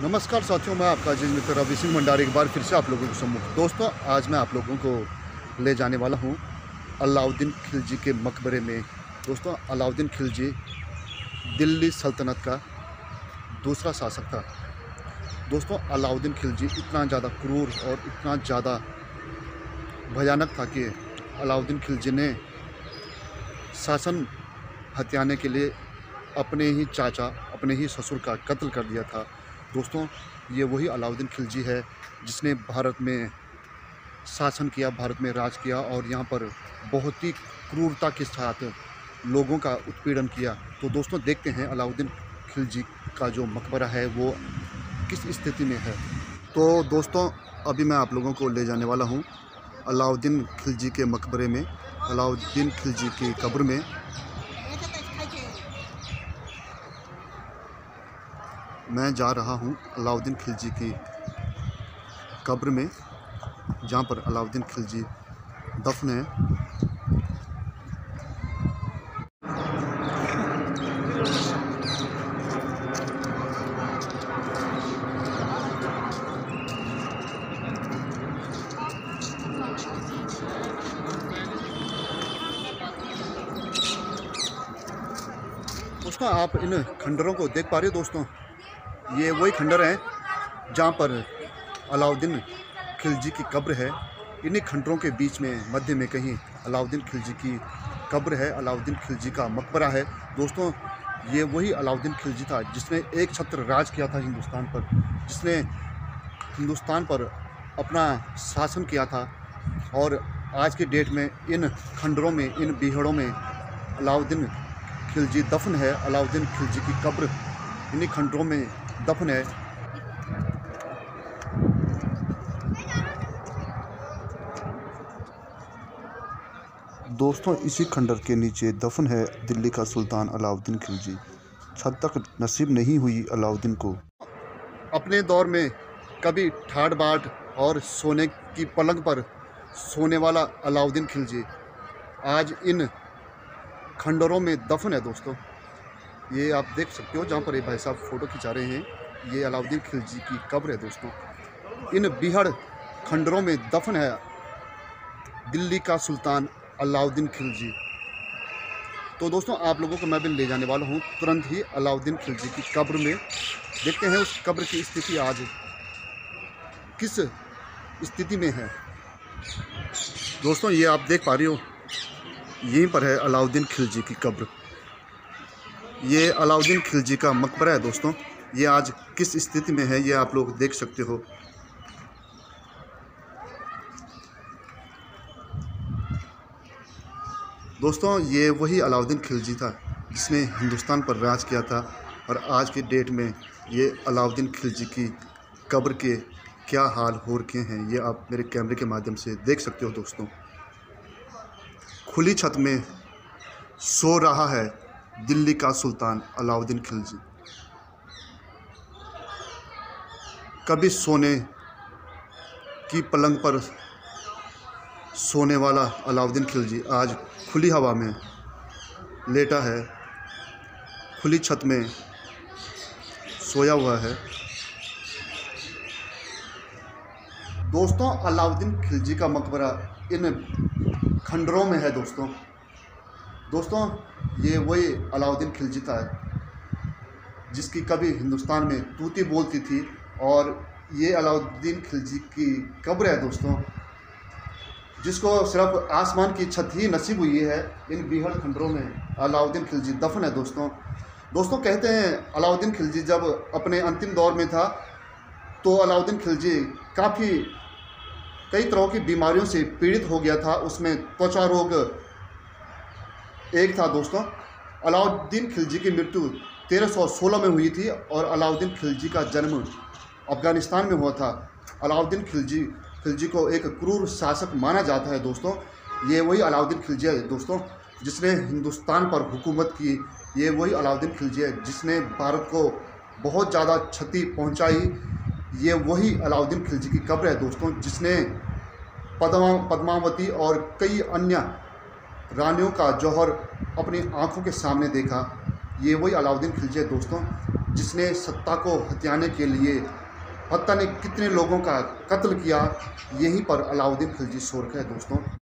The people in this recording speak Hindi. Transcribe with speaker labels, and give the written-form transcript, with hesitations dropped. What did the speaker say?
Speaker 1: नमस्कार साथियों, मैं आपका अजीज मित्र रवि सिंह भंडारी एक बार फिर से आप लोगों के सम्मुख। दोस्तों, आज मैं आप लोगों को ले जाने वाला हूं अलाउद्दीन खिलजी के मकबरे में। दोस्तों, अलाउद्दीन खिलजी दिल्ली सल्तनत का दूसरा शासक था। दोस्तों, अलाउद्दीन खिलजी इतना ज़्यादा क्रूर और इतना ज़्यादा भयानक था कि अलाउद्दीन खिलजी ने शासन हथियाने के लिए अपने ही चाचा, अपने ही ससुर का कत्ल कर दिया था। दोस्तों, ये वही अलाउद्दीन खिलजी है जिसने भारत में शासन किया, भारत में राज किया और यहाँ पर बहुत ही क्रूरता के साथ लोगों का उत्पीड़न किया। तो दोस्तों, देखते हैं अलाउद्दीन खिलजी का जो मकबरा है वो किस स्थिति में है। तो दोस्तों, अभी मैं आप लोगों को ले जाने वाला हूँ अलाउद्दीन खिलजी के मकबरे में, अलाउद्दीन खिलजी की कब्र में। मैं जा रहा हूं अलाउद्दीन खिलजी की कब्र में, जहां पर अलाउद्दीन खिलजी दफन है। दोस्तों, आप इन खंडरों को देख पा रहे हो। दोस्तों, ये वही खंडर हैं जहाँ पर अलाउद्दीन खिलजी की कब्र है। इन्हीं खंडरों के बीच में मध्य में कहीं अलाउद्दीन खिलजी की कब्र है, अलाउद्दीन खिलजी का मकबरा है। दोस्तों, ये वही अलाउद्दीन खिलजी था जिसने एक छत्र राज किया था हिंदुस्तान पर, जिसने हिंदुस्तान पर अपना शासन किया था। और आज के डेट में इन खंडरों में, इन बीहड़ों में अलाउद्दीन खिलजी दफन है। अलाउद्दीन खिलजी की कब्र इन्हीं खंडरों में दफन है। दोस्तों, इसी खंडर के नीचे दफन है दिल्ली का सुल्तान अलाउद्दीन खिलजी। छत तक नसीब नहीं हुई अलाउद्दीन को। अपने दौर में कभी ठाड़ बाट और सोने की पलंग पर सोने वाला अलाउद्दीन खिलजी आज इन खंडरों में दफन है। दोस्तों, ये आप देख सकते हो जहाँ पर ये भाई साहब फ़ोटो खिंचा रहे हैं, ये अलाउद्दीन खिलजी की कब्र है। दोस्तों, इन बीहड़ खंडरों में दफन है दिल्ली का सुल्तान अलाउद्दीन खिलजी। तो दोस्तों, आप लोगों को मैं भी ले जाने वाला हूँ तुरंत ही अलाउद्दीन खिलजी की कब्र में। देखते हैं उस कब्र की स्थिति आज किस स्थिति में है। दोस्तों, ये आप देख पा रहे हो, यहीं पर है अलाउद्दीन खिलजी की कब्र। ये अलाउद्दीन खिलजी का मकबरा है। दोस्तों, ये आज किस स्थिति में है ये आप लोग देख सकते हो। दोस्तों, ये वही अलाउद्दीन खिलजी था जिसने हिंदुस्तान पर राज किया था। और आज की डेट में ये अलाउद्दीन खिलजी की कब्र के क्या हाल हो रखे हैं ये आप मेरे कैमरे के माध्यम से देख सकते हो। दोस्तों, खुली छत में सो रहा है दिल्ली का सुल्तान अलाउद्दीन खिलजी। कभी सोने की पलंग पर सोने वाला अलाउद्दीन खिलजी आज खुली हवा में लेटा है, खुली छत में सोया हुआ है। दोस्तों, अलाउद्दीन खिलजी का मकबरा इन खंडरों में है। दोस्तों, ये वही अलाउद्दीन खिलजी था जिसकी कभी हिंदुस्तान में तूती बोलती थी। और ये अलाउद्दीन खिलजी की कब्र है दोस्तों, जिसको सिर्फ आसमान की छत ही नसीब हुई है। इन बीहड़ खंडरों में अलाउद्दीन खिलजी दफन है। दोस्तों, कहते हैं अलाउद्दीन खिलजी जब अपने अंतिम दौर में था तो अलाउद्दीन खिलजी काफ़ी कई तरह की बीमारियों से पीड़ित हो गया था। उसमें त्वचा रोग एक था। दोस्तों, अलाउद्दीन खिलजी की मृत्यु 1316 में हुई थी और अलाउद्दीन खिलजी का जन्म अफ़गानिस्तान में हुआ था। अलाउद्दीन खिलजी को एक क्रूर शासक माना जाता है। दोस्तों, ये वही अलाउद्दीन खिलजी है दोस्तों जिसने हिंदुस्तान पर हुकूमत की। ये वही अलाउद्दीन खिलजी है जिसने भारत को बहुत ज़्यादा क्षति पहुंचाई। ये वही अलाउद्दीन खिलजी की कब्र है दोस्तों जिसने पद्मावती और कई अन्य रानियों का जौहर अपनी आंखों के सामने देखा। ये वही अलाउद्दीन खिलजी है दोस्तों जिसने सत्ता को हथियाने के लिए पता नहीं कितने लोगों का कत्ल किया, यहीं पर अलाउद्दीन खिलजी शोरक है दोस्तों।